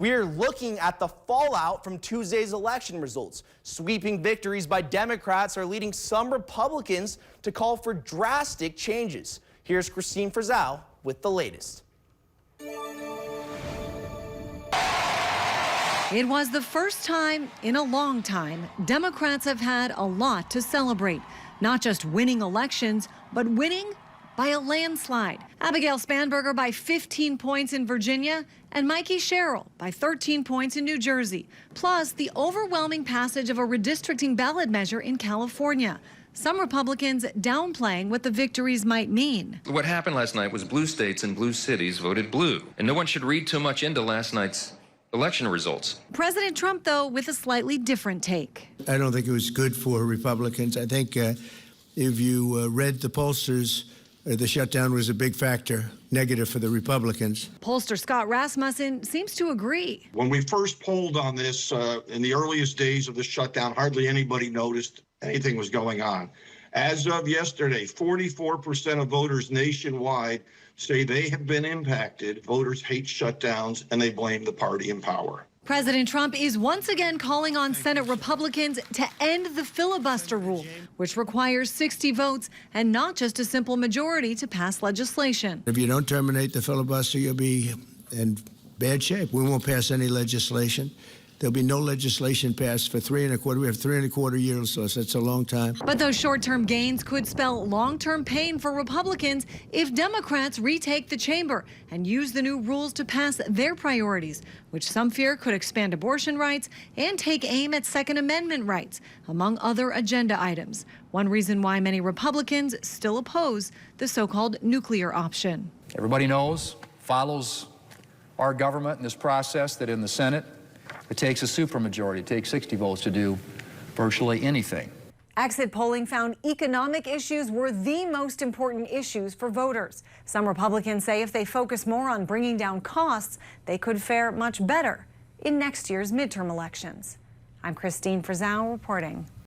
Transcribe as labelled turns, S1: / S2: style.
S1: We're looking at the fallout from Tuesday's election results. Sweeping victories by Democrats are leading some Republicans to call for drastic changes. Here's Christine Frizzell with the latest.
S2: It was the first time in a long time Democrats have had a lot to celebrate. Not just winning elections, but winning by a landslide. Abigail Spanberger by 15 points in Virginia and Mikie Sherrill by 13 points in New Jersey. Plus the overwhelming passage of a redistricting ballot measure in California. Some Republicans downplaying what the victories might mean.
S3: What happened last night was blue states and blue cities voted blue. And no one should read too much into last night's election results.
S2: President Trump, though, with a slightly different take.
S4: I don't think it was good for Republicans. I think if you read the pollsters, the shutdown was a big factor, negative for the Republicans.
S2: Pollster Scott Rasmussen seems to agree.
S5: When we first polled on this in the earliest days of the shutdown, hardly anybody noticed anything was going on. As of yesterday, 44% of voters nationwide say they have been impacted. Voters hate shutdowns and they blame the party in power.
S2: President Trump is once again calling on Senate Republicans to end the filibuster rule, which requires 60 votes and not just a simple majority to pass legislation.
S4: If you don't terminate the filibuster, you'll be in bad shape. We won't pass any legislation. There'll be no legislation passed for 3 1/4. We have 3 1/4 years, so that's a long time.
S2: But those short-term gains could spell long-term pain for Republicans if Democrats retake the chamber and use the new rules to pass their priorities, which some fear could expand abortion rights and take aim at Second Amendment rights, among other agenda items. One reason why many Republicans still oppose the so-called nuclear option.
S6: Everybody knows, follows our government in this process, that in the Senate, it takes a supermajority. It takes 60 votes to do virtually anything.
S2: Exit polling found economic issues were the most important issues for voters. Some Republicans say if they focus more on bringing down costs, they could fare much better in next year's midterm elections. I'm Christine Frizzell reporting.